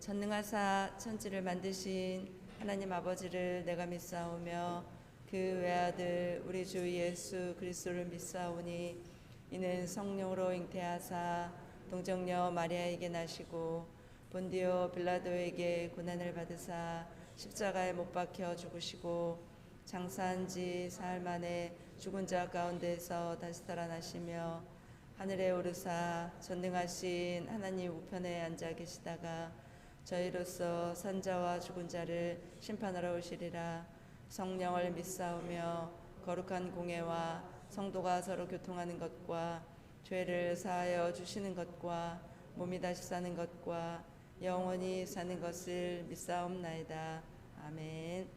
전능하사 천지를 만드신 하나님 아버지를 내가 믿사오며 그 외아들 우리 주 예수 그리스도를 믿사오니 이는 성령으로 잉태하사 동정녀 마리아에게 나시고 본디오 빌라도에게 고난을 받으사 십자가에 못 박혀 죽으시고 장사한 지 사흘 만에 죽은 자 가운데서 다시 살아나시며 하늘에 오르사 전능하신 하나님 우편에 앉아 계시다가 저희로서 산자와 죽은 자를 심판하러 오시리라. 성령을 믿사오며 거룩한 공회와 성도가 서로 교통하는 것과 죄를 사하여 주시는 것과 몸이 다시 사는 것과 영원히 사는 것을 믿사옵나이다. 아멘.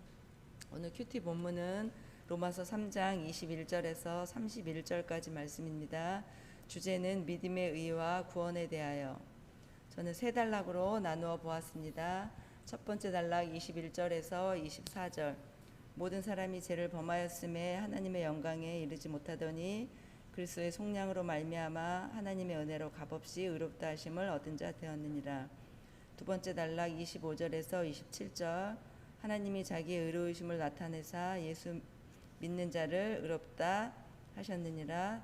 오늘 큐티 본문은 로마서 3장 21절에서 31절까지 말씀입니다. 주제는 믿음의 의와 구원에 대하여. 저는 세 단락으로 나누어 보았습니다. 첫 번째 단락 21절에서 24절. 모든 사람이 죄를 범하였음에 하나님의 영광에 이르지 못하더니 그리스도의 속량으로 말미암아 하나님의 은혜로 값없이 의롭다 하심을 얻은 자 되었느니라. 두 번째 단락 25절에서 27절. 하나님이 자기의 의로우심을 나타내사 예수 믿는 자를 의롭다 하셨느니라.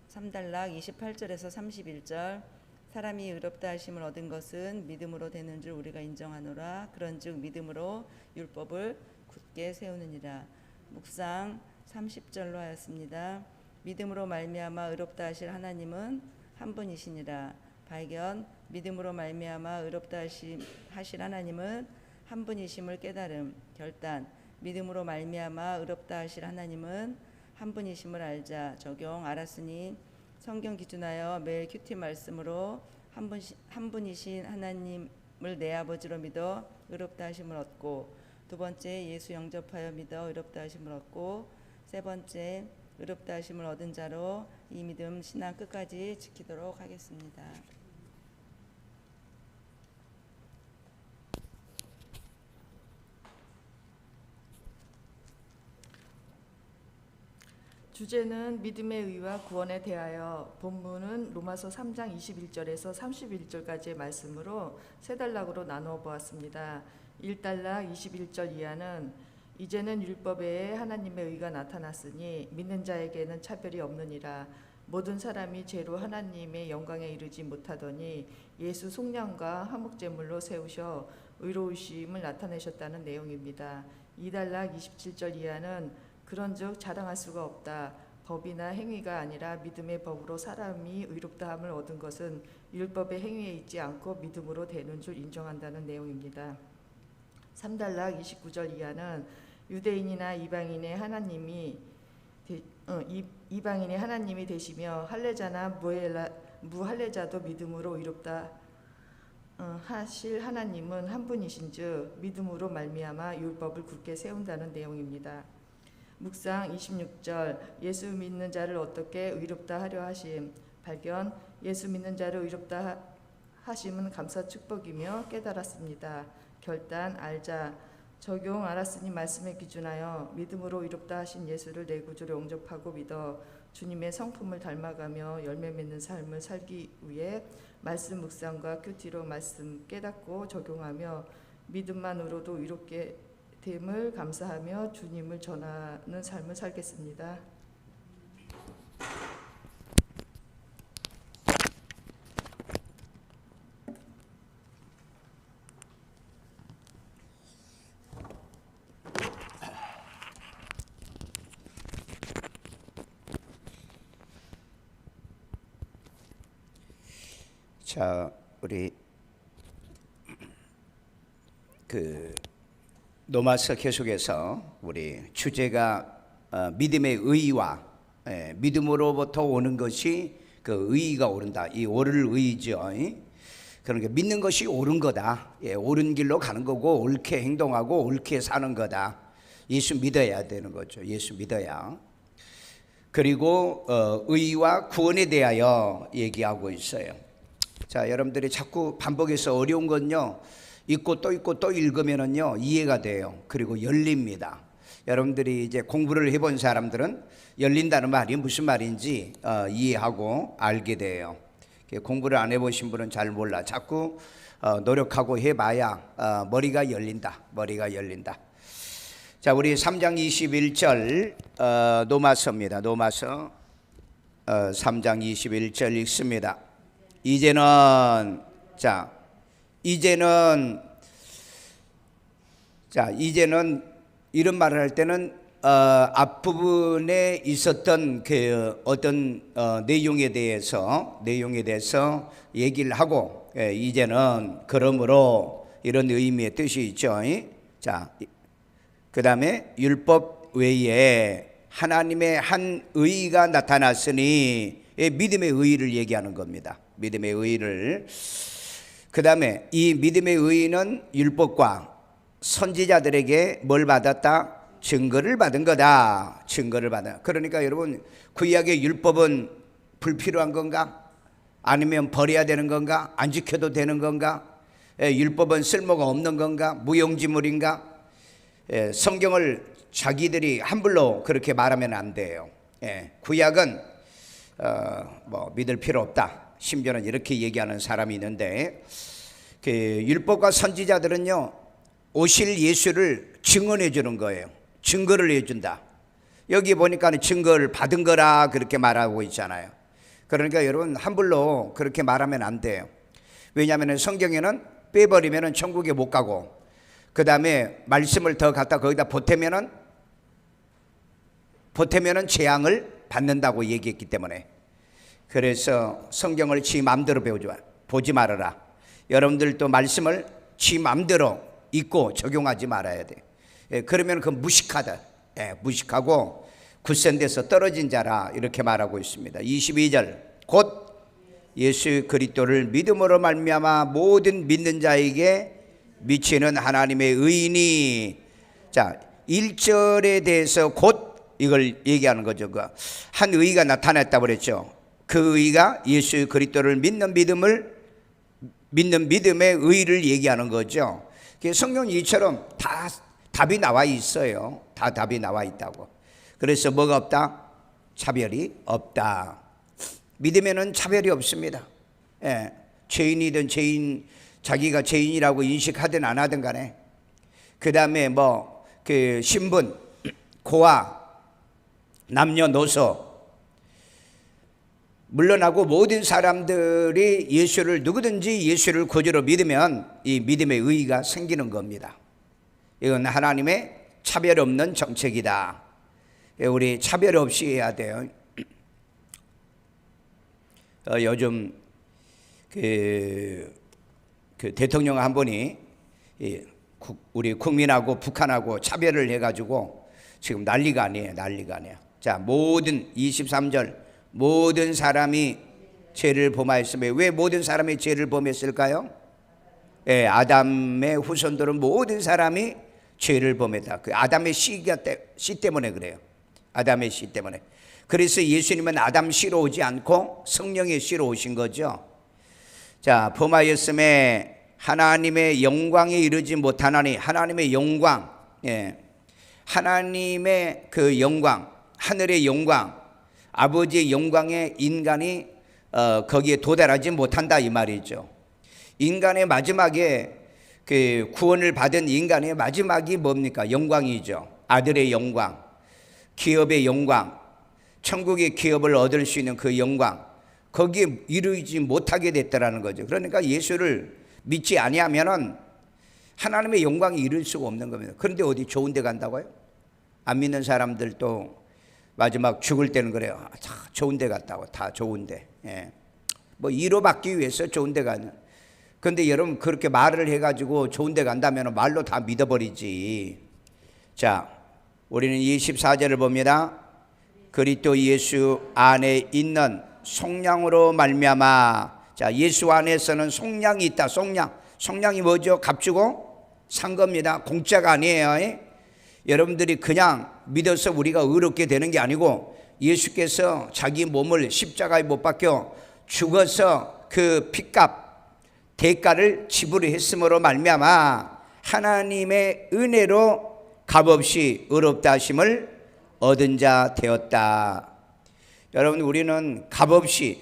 3단락 28절에서 31절. 사람이 의롭다 하심을 얻은 것은 믿음으로 되는 줄 우리가 인정하노라. 그런즉 믿음으로 율법을 굳게 세우느니라. 묵상 30절로 하였습니다. 믿음으로 말미암아 의롭다 하실 하나님은 한 분이시니라. 발견. 믿음으로 말미암아 의롭다 하실 하나님은 한 분이심을 깨달음. 결단. 믿음으로 말미암아 의롭다 하실 하나님은 한 분이심을 알자. 적용. 알았으니 성경 기준하여 매일 큐티 말씀으로 한 분이신 하나님을 내 아버지로 믿어 의롭다 하심을 얻고, 두 번째 예수 영접하여 믿어 의롭다 하심을 얻고, 세 번째 의롭다 하심을 얻은 자로 이 믿음 신앙 끝까지 지키도록 하겠습니다. 주제는 믿음의 의와 구원에 대하여. 본문은 로마서 3장 21절에서 31절까지의 말씀으로 세 단락으로 나누어 보았습니다. 1단락 21절 이하는 이제는 율법 외에 하나님의 의가 나타났으니 믿는 자에게는 차별이 없느니라. 모든 사람이 죄로 하나님의 영광에 이르지 못하더니 예수 속량과 화목제물로 세우셔 의로우심을 나타내셨다는 내용입니다. 2단락 27절 이하는 그런즉 자랑할 수가 없다. 법이나 행위가 아니라 믿음의 법으로 사람이 의롭다함을 얻은 것은 율법의 행위에 있지 않고 믿음으로 되는 줄 인정한다는 내용입니다. 3단락 29절 이하는 유대인이나 이방인의 하나님이 되시며 할례자나 무할례자도 믿음으로 의롭다 하실 하나님은 한 분이신즉 믿음으로 말미암아 율법을 굳게 세운다는 내용입니다. 묵상 26절. 예수 믿는 자를 어떻게 의롭다 하려 하심. 발견. 예수 믿는 자를 의롭다 하심은 감사 축복이며 깨달았습니다. 결단. 알자. 적용. 알았으니 말씀에 기준하여 믿음으로 의롭다 하신 예수를 내 구주로 영접하고 믿어 주님의 성품을 닮아가며 열매 맺는 삶을 살기 위해 말씀 묵상과 큐티로 말씀 깨닫고 적용하며 믿음만으로도 의롭게 됨을 감사하며 주님을 전하는 삶을 살겠습니다. 자, 우리 로마서 계속해서 우리 주제가 믿음의 의와 믿음으로부터 오는 것이 그 의가 오른다. 이 오를 의죠. 그러니까 믿는 것이 옳은 거다. 옳은 길로 가는 거고 옳게 행동하고 옳게 사는 거다. 예수 믿어야 되는 거죠. 예수 믿어야. 그리고 의와 구원에 대하여 얘기하고 있어요. 자, 여러분들이 자꾸 반복해서 어려운 건요, 읽고 또 읽으면은요 이해가 돼요. 그리고 열립니다. 여러분들이 이제 공부를 해본 사람들은 열린다는 말이 무슨 말인지 이해하고 알게 돼요. 공부를 안 해보신 분은 잘 몰라. 자꾸 노력하고 해봐야 머리가 열린다. 머리가 열린다. 자, 우리 3장 21절 노마서입니다. 노마서 3장 21절 읽습니다. 이제는 이런 말을 할 때는 앞부분에 있었던 그 어떤 내용에 대해서 얘기를 하고, 이제는 그러므로 이런 의미의 뜻이 있죠. 자, 그 다음에 율법 외에 하나님의 한 의가 나타났으니, 믿음의 의를 얘기하는 겁니다. 믿음의 의를. 그 다음에 이 믿음의 의는 율법과 선지자들에게 뭘 받았다? 증거를 받은 거다. 증거를 받아. 그러니까 여러분, 구약의 율법은 불필요한 건가? 아니면 버려야 되는 건가? 안 지켜도 되는 건가? 율법은 쓸모가 없는 건가? 무용지물인가? 성경을 자기들이 함부로 그렇게 말하면 안 돼요. 구약은 믿을 필요 없다. 심지어는 이렇게 얘기하는 사람이 있는데, 그 율법과 선지자들은요, 오실 예수를 증언해 주는 거예요. 증거를 해준다. 여기 보니까 증거를 받은 거라 그렇게 말하고 있잖아요. 그러니까 여러분, 함부로 그렇게 말하면 안 돼요. 왜냐하면 성경에는 빼버리면 천국에 못 가고, 그 다음에 말씀을 더 갖다 거기다 보태면은 재앙을 받는다고 얘기했기 때문에, 그래서 성경을 지 마음대로 보지 말아라. 여러분들도 말씀을 지 마음대로 읽고 적용하지 말아야 돼. 그러면 그 무식하다. 무식하고 굳센 데서 떨어진 자라 이렇게 말하고 있습니다. 22절 곧 예수 그리스도를 믿음으로 말미암아 모든 믿는 자에게 미치는 하나님의 의인이. 자, 1절에 대해서 곧 이걸 얘기하는 거죠. 한 의가 나타났다고 그랬죠. 그 의가 예수 그리스도를 믿는 믿음의 의를 얘기하는 거죠. 성경 이처럼 다 답이 나와 있어요. 다 답이 나와 있다고. 그래서 뭐가 없다? 차별이 없다. 믿음에는 차별이 없습니다. 죄인이든 자기가 죄인이라고 인식하든 안 하든 간에, 그 다음에 그 신분, 고아, 남녀노소, 물론하고 모든 사람들이 누구든지 예수를 구주로 믿으면 이 믿음의 의의가 생기는 겁니다. 이건 하나님의 차별 없는 정책이다. 우리 차별 없이 해야 돼요. 요즘 그 대통령 한 분이 우리 국민하고 북한하고 차별을 해가지고 지금 난리가 아니에요. 자, 23절 모든 사람이 죄를 범하였으며, 왜 모든 사람이 죄를 범했을까요? 아담의 후손들은 모든 사람이 죄를 범했다. 그 아담의 씨 때문에 그래요. 아담의 씨 때문에. 그래서 예수님은 아담 씨로 오지 않고 성령의 씨로 오신 거죠. 자, 범하였음에 하나님의 영광에 이르지 못하나니, 하나님의 영광, 하나님의 그 영광, 하늘의 영광, 아버지의 영광에 인간이 거기에 도달하지 못한다 이 말이죠. 인간의 마지막에 그 구원을 받은 인간의 마지막이 뭡니까? 영광이죠. 아들의 영광, 기업의 영광, 천국의 기업을 얻을 수 있는 그 영광, 거기에 이르지 못하게 됐다라는 거죠. 그러니까 예수를 믿지 아니하면은 하나님의 영광에 이룰 수가 없는 겁니다. 그런데 어디 좋은 데 간다고요? 안 믿는 사람들도 마지막 죽을 때는 그래요. 다 좋은 데 갔다고. 다 좋은 데. 이로 받기 위해서 좋은 데 가는. 그런데 여러분, 그렇게 말을 해가지고 좋은 데 간다면 말로 다 믿어버리지. 자, 우리는 24절을 봅니다. 그리스도 예수 안에 있는 속량으로 말미암아. 자, 예수 안에서는 속량이 있다. 속량이 뭐죠? 값주고 산 겁니다. 공짜가 아니에요. 여러분들이 그냥 믿어서 우리가 의롭게 되는 게 아니고, 예수께서 자기 몸을 십자가에 못 박혀 죽어서 그 핏값, 대가를 지불했음으로 말미암아 하나님의 은혜로 값없이 의롭다 하심을 얻은 자 되었다. 여러분, 우리는 값없이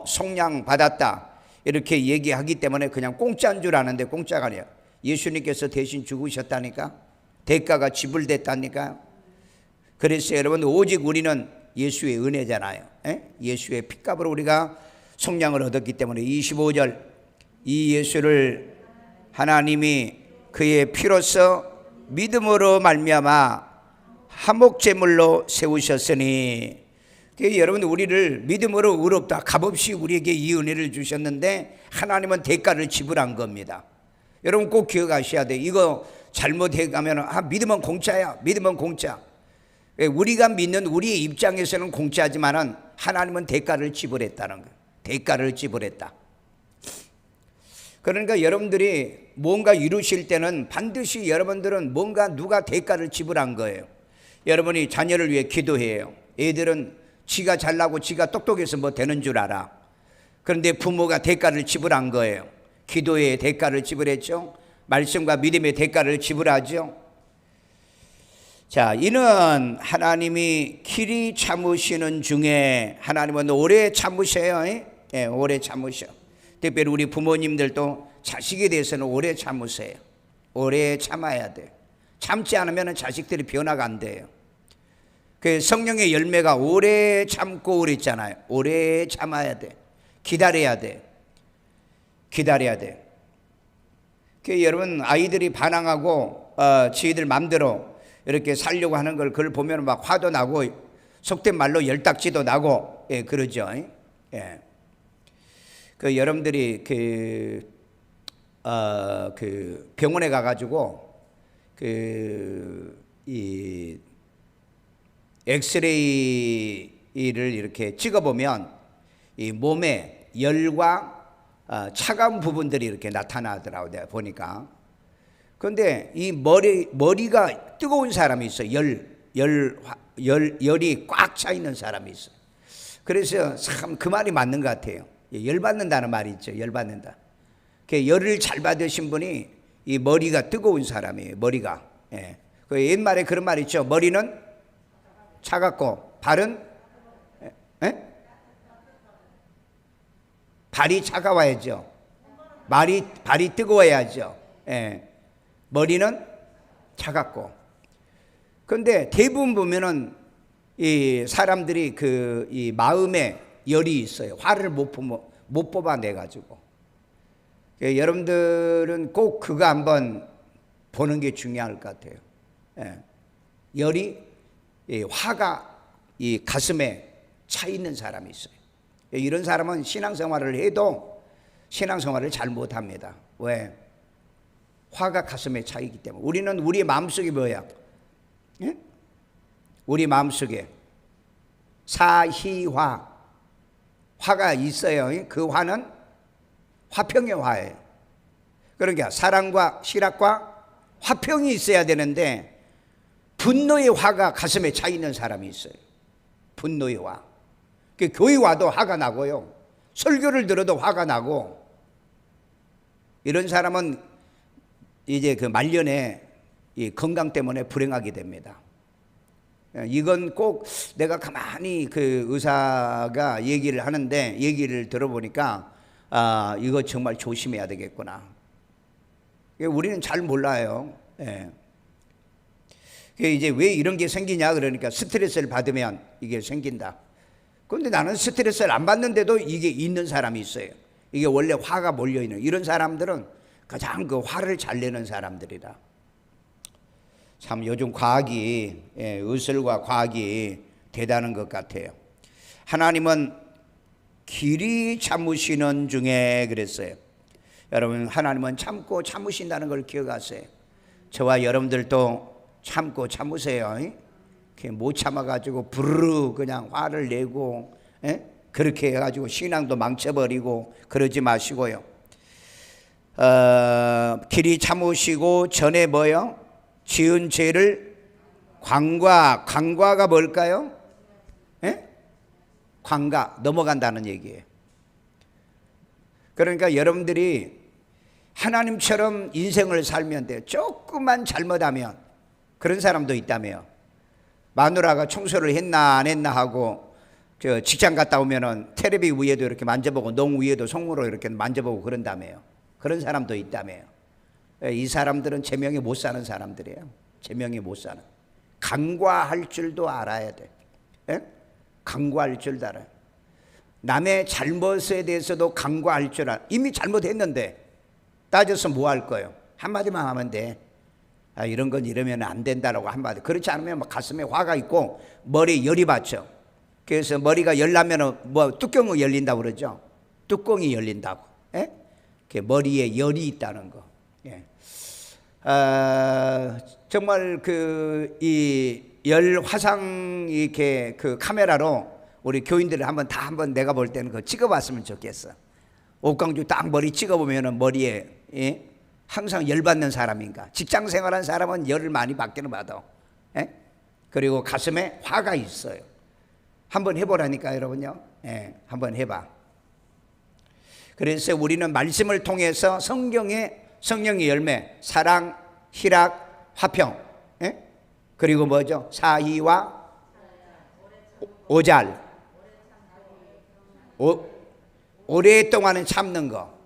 속량 받았다, 이렇게 얘기하기 때문에 그냥 공짜인 줄 아는데 공짜가 아니에요. 예수님께서 대신 죽으셨다니까. 대가가 지불됐다니까. 그래서 여러분 오직 우리는 예수의 은혜잖아요. 예수의 피값으로 우리가 속량을 얻었기 때문에 25절 이 예수를 하나님이 그의 피로써 믿음으로 말미암아 화목제물로 세우셨으니 여러분 우리를 믿음으로 의롭다 값없이 우리에게 이 은혜를 주셨는데 하나님은 대가를 지불한 겁니다. 여러분 꼭 기억하셔야 돼요. 이거 잘못해가면 믿음은 공짜야. 믿음은 공짜. 우리가 믿는 우리의 입장에서는 공짜지만은 하나님은 대가를 지불했다는 거예요. 대가를 지불했다. 그러니까 여러분들이 뭔가 이루실 때는 반드시 여러분들은 뭔가 누가 대가를 지불한 거예요. 여러분이 자녀를 위해 기도해요. 애들은 지가 잘나고 지가 똑똑해서 뭐 되는 줄 알아. 그런데 부모가 대가를 지불한 거예요. 기도의 대가를 지불했죠. 말씀과 믿음의 대가를 지불하죠. 자, 이는 하나님이 길이 참으시는 중에 하나님은 오래 참으셔요. 오래 참으셔. 특별히 우리 부모님들도 자식에 대해서는 오래 참으세요. 오래 참아야 돼. 참지 않으면 자식들이 변화가 안 돼요. 그 성령의 열매가 오래 참고 그랬잖아요. 오래 참아야 돼. 기다려야 돼. 기다려야 돼. 그 여러분 아이들이 반항하고 지들 맘대로 이렇게 살려고 하는 걸 그걸 보면 막 화도 나고 속된 말로 열딱지도 나고 그러죠. 그 여러분들이 그 병원에 가가지고 이 엑스레이를 이렇게 찍어보면 이 몸에 열과 차가운 부분들이 이렇게 나타나더라고요. 내가 보니까. 그런데 이 머리가 뜨거운 사람이 있어요. 열이 꽉 차 있는 사람이 있어요. 그래서 참 그 말이 맞는 것 같아요. 열받는다는 말이 있죠. 열받는다. 열을 잘 받으신 분이 이 머리가 뜨거운 사람이에요. 머리가. 그 옛말에 그런 말 있죠. 머리는 차갑고 발은 발이 차가워야죠. 발이 뜨거워야죠. 머리는 차갑고. 그런데 대부분 보면은 이 사람들이 이 마음에 열이 있어요. 화를 못 뽑아내 가지고. 여러분들은 꼭 그거 한번 보는 게 중요할 것 같아요. 열이 화가 이 가슴에 차 있는 사람이 있어요. 이런 사람은 신앙생활을 해도 신앙생활을 잘 못합니다. 왜? 화가 가슴에 차 있기 때문에. 우리는 우리의 마음속에 뭐야? 우리 마음속에 사희화 화가 있어요. 그 화는 화평의 화예요. 그러니까 사랑과 실학과 화평이 있어야 되는데 분노의 화가 가슴에 차 있는 사람이 있어요. 분노의 화. 교회 와도 화가 나고요. 설교를 들어도 화가 나고. 이런 사람은 이제 그 말년에 이 건강 때문에 불행하게 됩니다. 이건 꼭 내가 가만히 그 의사가 얘기를 하는데 얘기를 들어보니까 이거 정말 조심해야 되겠구나. 우리는 잘 몰라요. 이제 왜 이런 게 생기냐 그러니까 스트레스를 받으면 이게 생긴다. 그런데 나는 스트레스를 안 받는데도 이게 있는 사람이 있어요. 이게 원래 화가 몰려있는 이런 사람들은 가장 그 화를 잘 내는 사람들이다. 참 요즘 과학이 의술과 과학이 대단한 것 같아요. 하나님은 길이 참으시는 중에 그랬어요. 여러분 하나님은 참고 참으신다는 걸 기억하세요. 저와 여러분들도 참고 참으세요. 못 참아가지고 부르르 그냥 화를 내고 그렇게 해가지고 신앙도 망쳐버리고 그러지 마시고요. 길이 참으시고 전에 뭐요? 지은 죄를 광과가 뭘까요? 광과 넘어간다는 얘기예요. 그러니까 여러분들이 하나님처럼 인생을 살면 돼요. 조금만 잘못하면 그런 사람도 있다며요. 마누라가 청소를 했나 안 했나 하고 저 직장 갔다 오면은 테레비 위에도 이렇게 만져보고 농 위에도 손으로 이렇게 만져보고 그런다며요. 그런 사람도 있다며요. 이 사람들은 제명에 못 사는 사람들이에요. 제명에 못 사는. 간과할 줄도 알아야 돼. 예? 간과할 줄도 알아요. 남의 잘못에 대해서도 간과할 줄 알아. 이미 잘못했는데 따져서 뭐 할 거예요? 한마디만 하면 돼. 아, 이런 건 이러면 안 된다라고 한마디. 그렇지 않으면 막 가슴에 화가 있고 머리에 열이 받쳐. 그래서 머리가 열나면은 뭐 뚜껑이 열린다고 그러죠. 뚜껑이 열린다고. 예? 머리에 열이 있다는 거. 예. 정말 이 열 화상 이렇게 그 카메라로 우리 교인들을 한번 내가 볼 때는 그 찍어봤으면 좋겠어. 옥강주 딱 머리 찍어보면은 머리에 예? 항상 열 받는 사람인가. 직장 생활한 사람은 열을 많이 받기는 받아. 예? 그리고 가슴에 화가 있어요. 한번 해보라니까 여러분요. 예, 한번 해봐. 그래서 우리는 말씀을 통해서 성령의 열매, 사랑, 희락, 화평, 예? 그리고 뭐죠? 사희와 오잘, 오랫동안은 참는 거.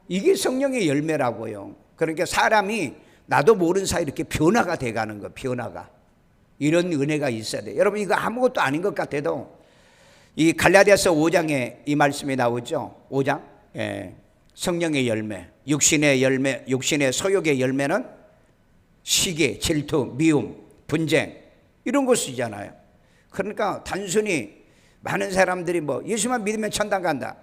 이게 성령의 열매라고요. 그러니까 사람이 나도 모르는 사이 이렇게 변화가 돼가는 거, 변화가. 이런 은혜가 있어야 돼. 여러분 이거 아무것도 아닌 것 같아도 이 갈라디아서 5장에 이 말씀이 나오죠. 5장. 예. 성령의 열매, 육신의 열매, 육신의 소욕의 열매는 시기, 질투, 미움, 분쟁 이런 거 쓰잖아요. 그러니까 단순히 많은 사람들이 뭐 예수만 믿으면 천당 간다.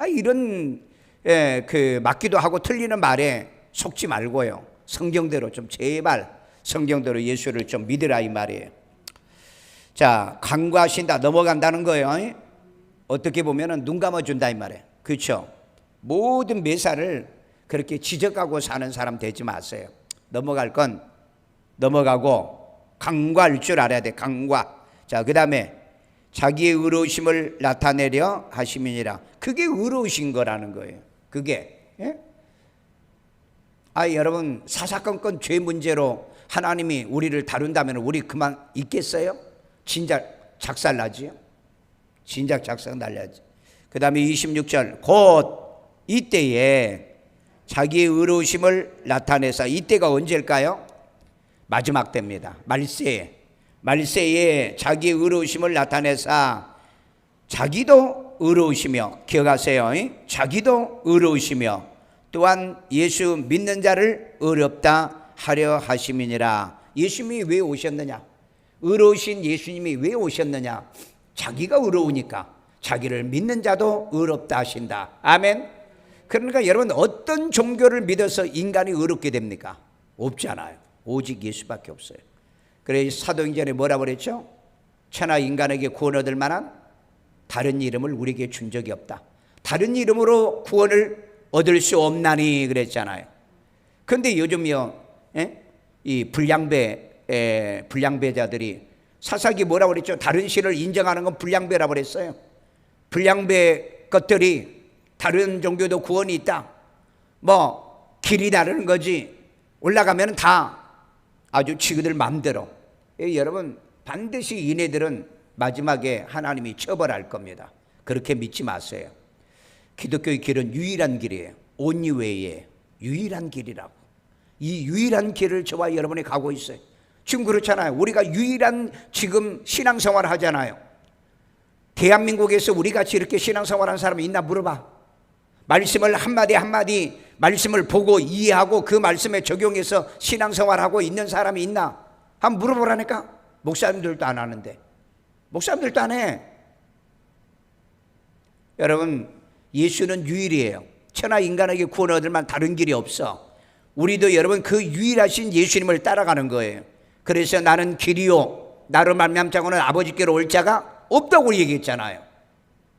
이런 그 맞기도 하고 틀리는 말에 속지 말고요. 성경대로 좀 제발 성경대로 예수를 좀 믿으라 이 말이에요. 자, 간과하신다 넘어간다는 거예요. 어떻게 보면은 눈 감아준다 이 말이에요. 그렇죠? 모든 매사를 그렇게 지적하고 사는 사람 되지 마세요. 넘어갈 건 넘어가고 간과할 줄 알아야 돼. 간과. 자, 그 다음에 자기의 의로우심을 나타내려 하심이니라. 그게 의로우신 거라는 거예요. 그게. 예? 여러분 사사건건 죄 문제로 하나님이 우리를 다룬다면 우리 그만 있겠어요? 진작 작살나지요? 진작 작살 날려야지. 그 다음에 26절 곧 이때에 자기의 의로우심을 나타내서, 이때가 언제일까요? 마지막 때입니다. 말세에 자기의 의로우심을 나타내서 자기도 의로우시며, 기억하세요. 자기도 의로우시며 또한 예수 믿는 자를 의롭다 하려 하심이니라. 예수님이 왜 오셨느냐? 의로우신 예수님이 왜 오셨느냐? 자기가 의로우니까 자기를 믿는 자도 의롭다 하신다. 아멘. 그러니까 여러분 어떤 종교를 믿어서 인간이 의롭게 됩니까? 없잖아요. 오직 예수밖에 없어요. 그래서 사도행전에 뭐라고 그랬죠? 천하 인간에게 구원 얻을 만한 다른 이름을 우리에게 준 적이 없다. 다른 이름으로 구원을 얻을 수 없나니 그랬잖아요. 그런데 요즘요, 이 불량배자들이 사사기 뭐라고 그랬죠? 다른 신을 인정하는 건 불량배라고 그랬어요. 불량배 것들이 다른 종교도 구원이 있다. 뭐 길이 다르는 거지. 올라가면 다 아주 지그들 마음대로. 여러분 반드시 이네들은 마지막에 하나님이 처벌할 겁니다. 그렇게 믿지 마세요. 기독교의 길은 유일한 길이에요. only way예요. 유일한 길이라고. 이 유일한 길을 저와 여러분이 가고 있어요. 지금 그렇잖아요. 우리가 유일한 지금 신앙생활을 하잖아요. 대한민국에서 우리 같이 이렇게 신앙생활하는 사람이 있나 물어봐. 말씀을 한마디 한마디 말씀을 보고 이해하고 그 말씀에 적용해서 신앙생활하고 있는 사람이 있나? 한번 물어보라니까. 목사님들도 안 하는데. 목사님들도 안 해. 여러분 예수는 유일이에요. 천하 인간에게 구원 얻을 만한 다른 길이 없어. 우리도 여러분 그 유일하신 예수님을 따라가는 거예요. 그래서 나는 길이요 나로 말미암지 않고는 아버지께로 올 자가 없다고 얘기했잖아요.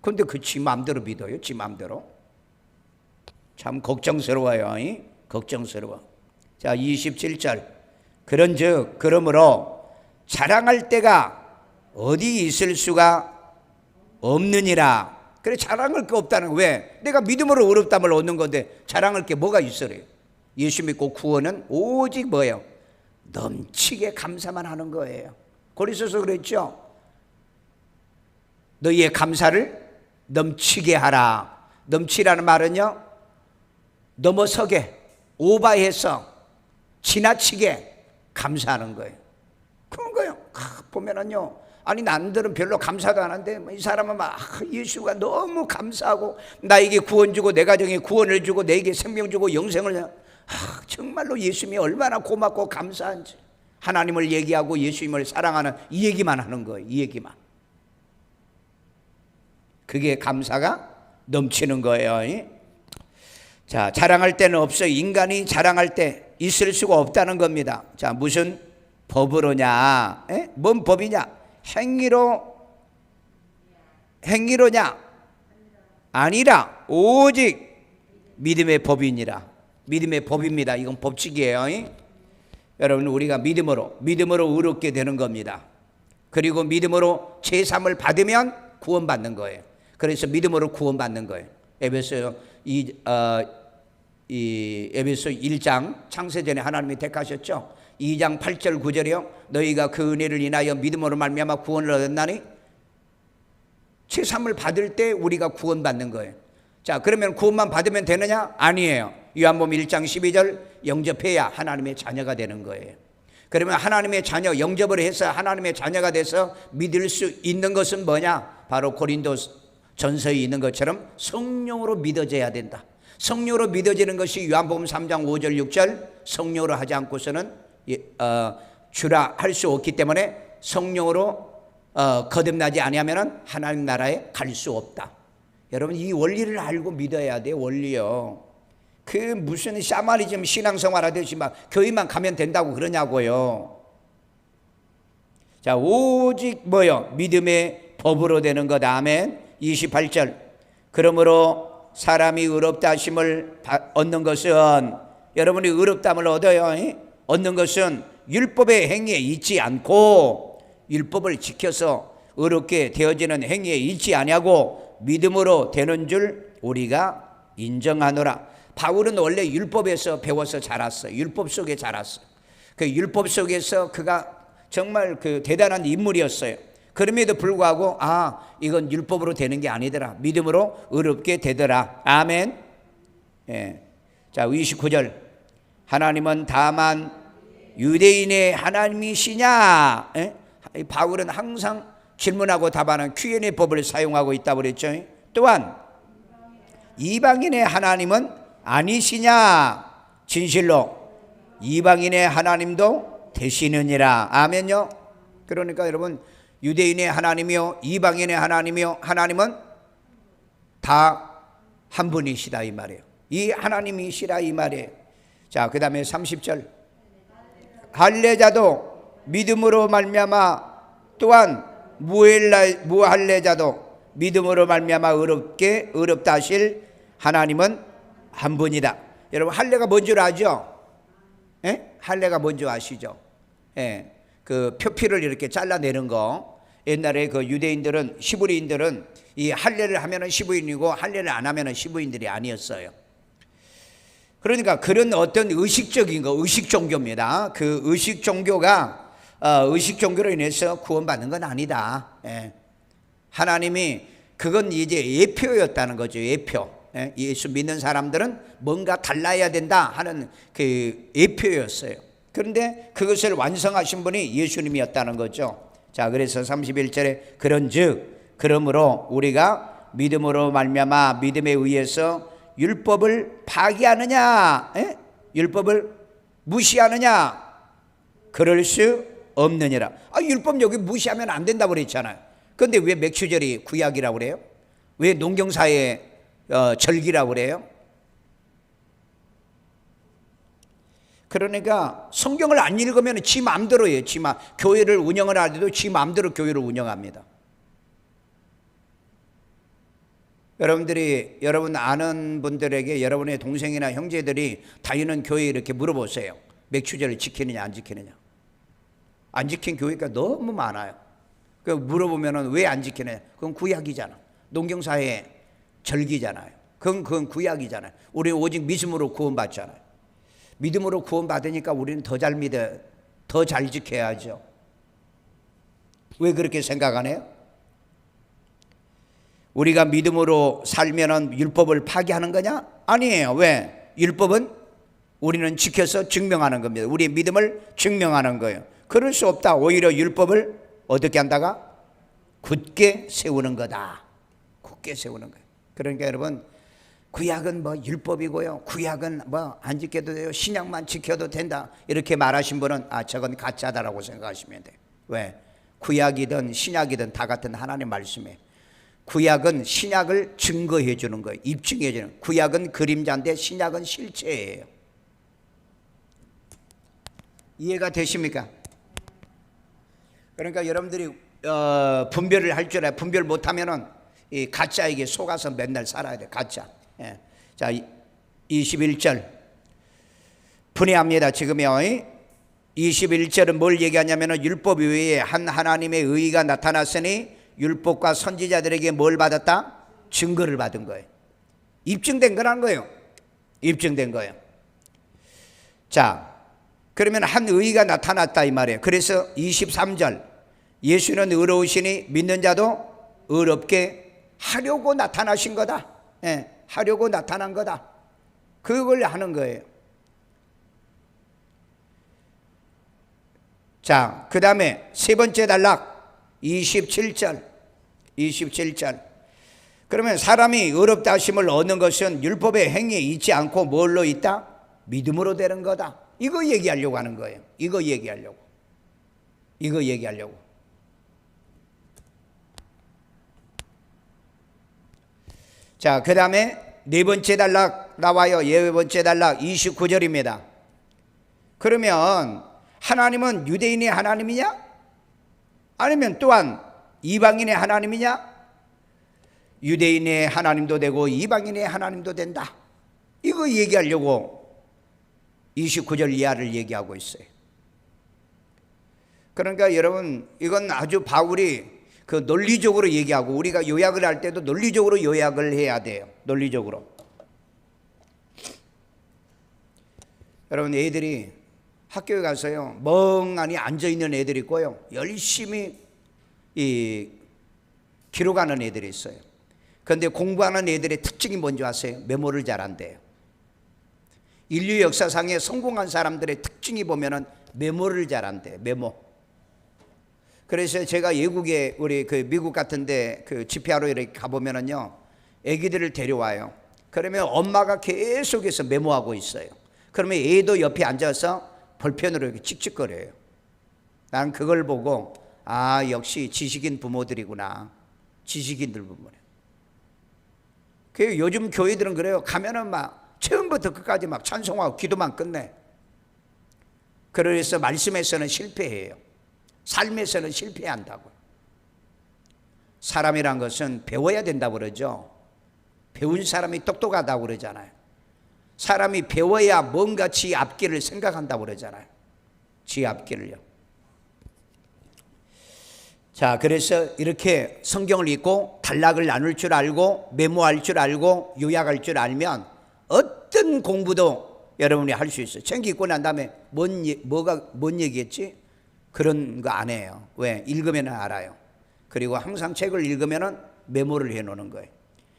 그런데 그 지 마음대로 믿어요. 지 마음대로. 참 걱정스러워요. 걱정스러워. 자 27절 그런즉 그러므로 자랑할 때가 어디 있을 수가 없느니라. 그래 자랑할 게 없다는 거. 왜? 내가 믿음으로 의롭다함을 얻는 건데 자랑할 게 뭐가 있어요? 예수 믿고 구원은 오직 뭐예요? 넘치게 감사만 하는 거예요. 고린도서 그랬죠. 너희의 감사를 넘치게 하라. 넘치라는 말은요, 넘어서게, 오바해서 지나치게 감사하는 거예요. 그런 거예요. 보면은요, 아니 남들은 별로 감사도 안 하는데 이 사람은 막 예수가 너무 감사하고 나에게 구원 주고 내 가정에 구원을 주고 내게 생명 주고 영생을 정말로 예수님이 얼마나 고맙고 감사한지 하나님을 얘기하고 예수님을 사랑하는 이 얘기만 하는 거예요. 이 얘기만. 그게 감사가 넘치는 거예요. 자, 자랑할 때는 없어요. 인간이 자랑할 때 있을 수가 없다는 겁니다. 자, 무슨 법으로냐? 뭔 법이냐? 행위로냐? 아니라 오직 믿음의 법이니라. 믿음의 법입니다. 이건 법칙이에요. 여러분, 우리가 믿음으로 의롭게 되는 겁니다. 그리고 믿음으로 제삼을 받으면 구원받는 거예요. 그래서 믿음으로 구원받는 거예요. 에베소 1장 창세전에 하나님이 택하셨죠. 2장 8절 9절이요. 너희가 그 은혜를 인하여 믿음으로 말미암아 구원을 얻었나니, 제삼을 받을 때 우리가 구원받는 거예요. 자, 그러면 구원만 받으면 되느냐? 아니에요. 요한복음 1장 12절 영접해야 하나님의 자녀가 되는 거예요. 그러면 하나님의 자녀 영접을 해서 하나님의 자녀가 돼서 믿을 수 있는 것은 뭐냐? 바로 고린도전서에 있는 것처럼 성령으로 믿어져야 된다. 성령으로 믿어지는 것이 요한복음 3장 5절 6절 성령으로 하지 않고서는 주라 할 수 없기 때문에 성령으로 거듭나지 아니하면 하나님 나라에 갈 수 없다. 여러분, 이 원리를 알고 믿어야 돼요. 원리요. 그 무슨 샤머니즘 신앙생활 하듯이 막 교회만 가면 된다고 그러냐고요. 자, 오직 뭐요? 믿음의 법으로 되는 것. 아멘. 28절 그러므로 사람이 의롭다 하심을 얻는 것은, 여러분이 의롭다함을 얻어요. 얻는 것은 율법의 행위에 있지 않고 율법을 지켜서 의롭게 되어지는 행위에 있지 아니하고 믿음으로 되는 줄 우리가 인정하노라. 바울은 원래 율법에서 배워서 자랐어요. 율법 속에 자랐어요. 그 율법 속에서 그가 정말 그 대단한 인물이었어요. 그럼에도 불구하고 이건 율법으로 되는 게 아니더라. 믿음으로 의롭게 되더라. 아멘. 예. 자, 29절 하나님은 다만 유대인의 하나님이시냐? 예? 바울은 항상 질문하고 답하는 Q&A 법을 사용하고 있다고 그랬죠. 또한 이방인의 하나님은 아니시냐? 진실로 이방인의 하나님도 되시느니라. 아멘요. 그러니까 여러분, 유대인의 하나님이요 이방인의 하나님이요 하나님은 다 한 분이시다 이 말이에요. 이 하나님이시라 이 말이에요. 자, 그 다음에 30절 할례자도 믿음으로 말미암아 또한 무할례자도 믿음으로 말미암아 의롭다 하실 하나님은 한 분이다. 여러분, 할례가 뭔 줄 아죠? 예? 할례가 뭔 줄 아시죠? 예. 그 표피를 이렇게 잘라내는 거. 옛날에 그 유대인들은, 시브리인들은 이 할례를 하면은 시브인이고 할례를 안 하면은 시브인들이 아니었어요. 그러니까 그런 어떤 의식적인 거, 의식 종교입니다. 그 의식 종교가 의식 종교로 인해서 구원받는 건 아니다. 예. 하나님이 그건 이제 예표였다는 거죠. 예표. 예. 예수 믿는 사람들은 뭔가 달라야 된다 하는 그 예표였어요. 그런데 그것을 완성하신 분이 예수님이었다는 거죠. 자, 그래서 31절에 그런즉 그러므로 우리가 믿음으로 말미암아 믿음에 의해서 율법을 파기하느냐? 에? 율법을 무시하느냐? 그럴 수 없느니라. 율법 여기 무시하면 안 된다고 그랬잖아요. 그런데 왜 맥추절이 구약이라고 그래요? 왜 농경사의 절기라고 그래요? 그러니까 성경을 안 읽으면 지 마음대로 해요. 교회를 운영을 하더라도 지 마음대로 교회를 운영합니다. 여러분 아는 분들에게 여러분의 동생이나 형제들이 다니는 교회에 이렇게 물어보세요. 맥추절을 지키느냐 안 지키느냐. 안 지킨 교회가 너무 많아요. 그 물어보면 왜 안 지키느냐. 그건 구약이잖아. 농경사의 절기잖아요. 그건 구약이잖아요. 우리 오직 믿음으로 구원받잖아요. 믿음으로 구원받으니까 우리는 더 잘 믿어, 더 잘 지켜야죠. 왜 그렇게 생각하네요? 우리가 믿음으로 살면은 율법을 파기하는 거냐? 아니에요. 왜? 율법은 우리는 지켜서 증명하는 겁니다. 우리의 믿음을 증명하는 거예요. 그럴 수 없다. 오히려 율법을 어떻게 한다가? 굳게 세우는 거다. 굳게 세우는 거예요. 그러니까 여러분, 구약은 뭐 율법이고요, 구약은 뭐 안 지켜도 돼요, 신약만 지켜도 된다, 이렇게 말하신 분은 저건 가짜다라고 생각하시면 돼요. 왜? 구약이든 신약이든 다 같은 하나님 말씀이에요. 구약은 신약을 증거해 주는 거예요. 입증해 주는 거예요. 구약은 그림자인데 신약은 실체예요. 이해가 되십니까? 그러니까 여러분들이 분별을 할 줄 알아요. 분별 못하면은 이 가짜에게 속아서 맨날 살아야 돼. 가짜. 예. 자, 21절 분해합니다. 지금요. 21절은 뭘 얘기하냐면은 율법 외에 한 하나님의 의의가 나타났으니 율법과 선지자들에게 뭘 받았다? 증거를 받은 거예요. 입증된 거라는 거예요. 입증된 거예요. 자, 그러면 한 의의가 나타났다 이 말이에요. 그래서 23절 예수는 의로우시니 믿는 자도 의롭게 하려고 나타나신 거다. 예, 하려고 나타난 거다. 그걸 하는 거예요. 자, 그 다음에 세 번째 단락 27절. 그러면 사람이 의롭다 하심을 얻는 것은 율법의 행위에 있지 않고 뭘로 있다? 믿음으로 되는 거다. 이거 얘기하려고 하는 거예요. 이거 얘기하려고. 자, 그 다음에 네 번째 단락 나와요. 네 번째 단락 29절입니다. 그러면 하나님은 유대인의 하나님이냐? 아니면 또한 이방인의 하나님이냐? 유대인의 하나님도 되고 이방인의 하나님도 된다. 이거 얘기하려고 29절 이하를 얘기하고 있어요. 그러니까 여러분, 이건 아주 바울이 그 논리적으로 얘기하고, 우리가 요약을 할 때도 논리적으로 요약을 해야 돼요. 논리적으로. 여러분, 애들이 학교에 가서요, 멍하니 앉아있는 애들이 있고요, 열심히 기록하는 애들이 있어요. 그런데 공부하는 애들의 특징이 뭔지 아세요? 메모를 잘한대요. 인류 역사상에 성공한 사람들의 특징이 보면은 메모를 잘한대요. 메모. 그래서 제가 외국에, 우리 그 미국 같은데 그 집회하러 이렇게 가보면은요, 애기들을 데려와요. 그러면 엄마가 계속해서 메모하고 있어요. 그러면 애도 옆에 앉아서 볼펜으로 이렇게 찍찍거려요. 나는 그걸 보고, 역시 지식인 부모들이구나. 지식인들 부모네. 그 요즘 교회들은 그래요. 가면은 막 처음부터 끝까지 막 찬송하고 기도만 끝내. 그래서 말씀에서는 실패해요. 삶에서는 실패한다고. 사람이란 것은 배워야 된다고 그러죠. 배운 사람이 똑똑하다고 그러잖아요. 사람이 배워야 뭔가 지 앞길을 생각한다고 그러잖아요. 지 앞길을요. 자, 그래서 이렇게 성경을 읽고 단락을 나눌 줄 알고 메모할 줄 알고 요약할 줄 알면 어떤 공부도 여러분이 할 수 있어요. 책 읽고 난 다음에 뭔 얘기했지? 그런 거 안 해요. 왜? 읽으면 알아요. 그리고 항상 책을 읽으면 메모를 해놓는 거예요.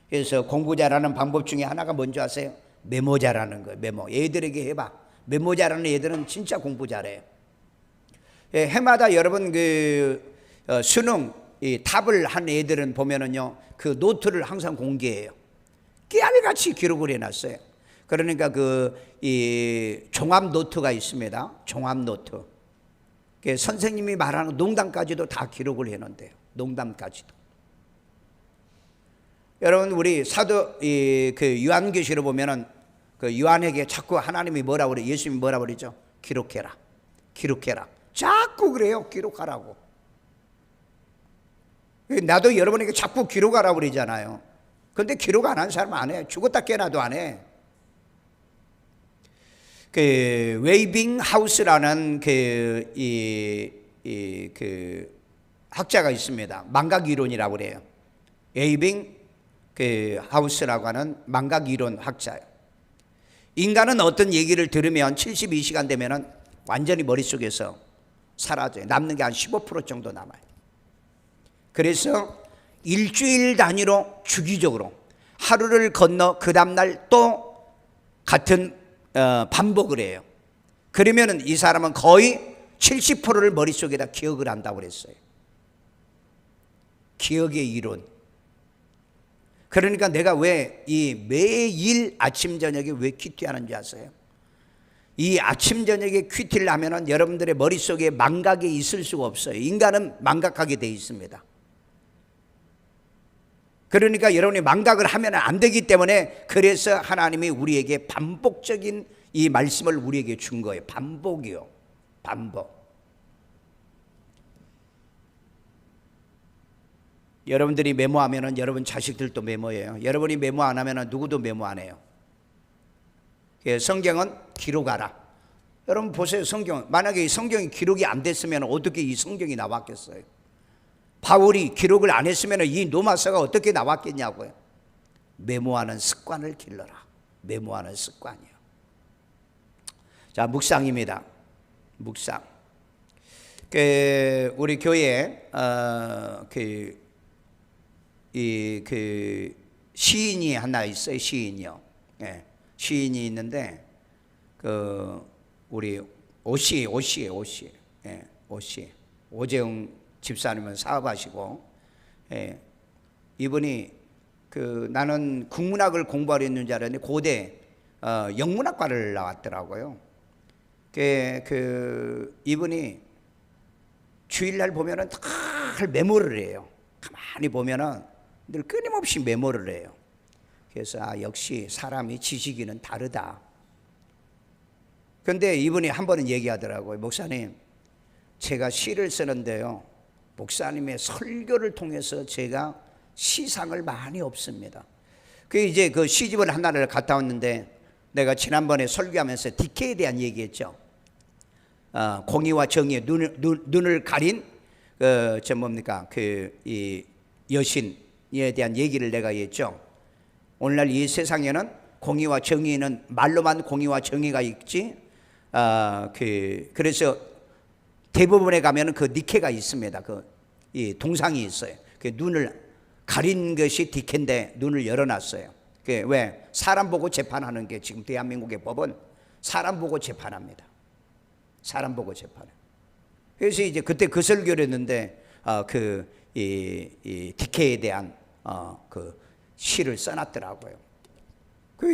그래서 공부 잘하는 방법 중에 하나가 뭔지 아세요? 메모 잘하는 거예요. 메모. 애들에게 해봐. 메모 잘하는 애들은 진짜 공부 잘해요. 해마다 여러분 수능 답을 한 애들은 보면은요, 그 노트를 항상 공개해요. 깨알같이 기록을 해놨어요. 그러니까 종합 노트가 있습니다. 종합 노트. 선생님이 말하는 농담까지도 다 기록을 해놓는데요. 농담까지도. 여러분, 우리 사도 요한계시를 보면은 그 요한에게 자꾸 하나님이 뭐라고 그래? 예수님이 뭐라고 그러죠? 기록해라. 기록해라. 자꾸 그래요. 기록하라고. 나도 여러분에게 자꾸 기록하라고 그러잖아요. 근데 기록 안 한 사람은 안 해. 죽었다 깨어나도 안 해. 웨이빙 하우스라는 학자가 있습니다. 망각 이론이라고 그래요. 웨이빙 하우스라고 하는 망각 이론 학자예요. 인간은 어떤 얘기를 들으면 72시간 되면은 완전히 머릿속에서 사라져요. 남는 게 한 15% 정도 남아요. 그래서 일주일 단위로 주기적으로 하루를 건너 그 다음날 또 같은 반복을 해요. 그러면 이 사람은 거의 70%를 머릿속에다 기억을 한다고 그랬어요. 기억의 이론. 그러니까 내가 왜 이 매일 아침 저녁에 왜 큐티 하는지 아세요? 이 아침 저녁에 큐티를 하면은 여러분들의 머릿속에 망각이 있을 수가 없어요. 인간은 망각하게 돼 있습니다. 그러니까 여러분이 망각을 하면 안 되기 때문에 그래서 하나님이 우리에게 반복적인 이 말씀을 우리에게 준 거예요. 반복이요. 반복. 여러분들이 메모하면은 여러분 자식들도 메모해요. 여러분이 메모 안 하면은 누구도 메모 안 해요. 성경은 기록하라. 여러분 보세요. 성경. 만약에 이 성경이 기록이 안 됐으면 어떻게 이 성경이 나왔겠어요? 바울이 기록을 안 했으면 이 노마서가 어떻게 나왔겠냐고요. 메모하는 습관을 길러라. 메모하는 습관이요. 자, 묵상입니다. 묵상. 우리 교회에 시인이 하나 있어요. 시인이요. 예, 시인이 있는데 우리 오씨. 예, 오씨. 오재용 집사님은 사업하시고, 예, 이분이 나는 국문학을 공부하려 했는 줄 알았는데 고대 영문학과를 나왔더라고요. 이분이 주일날 보면은 다 메모를 해요. 가만히 보면은 늘 끊임없이 메모를 해요. 그래서 역시 사람이 지식인은 다르다. 그런데 이분이 한 번은 얘기하더라고요. 목사님, 제가 시를 쓰는데요, 목사님의 설교를 통해서 제가 시상을 많이 얻습니다. 이제 그 시집을 하나를 갔다 왔는데 내가 지난번에 설교하면서 디케에 대한 얘기했죠. 공의와 정의의 눈을 가린 이 여신에 대한 얘기를 내가 했죠. 오늘날 이 세상에는 공의와 정의는 말로만 공의와 정의가 있지. 그래서 대부분에 가면은 그 니케가 있습니다. 이 동상이 있어요. 눈을 가린 것이 디케인데 눈을 열어놨어요. 왜? 사람 보고 재판하는 게 지금 대한민국의 법은 사람 보고 재판합니다. 사람 보고 재판해. 그래서 이제 그때 그 설교를 했는데 이 디케에 대한 시를 써놨더라고요.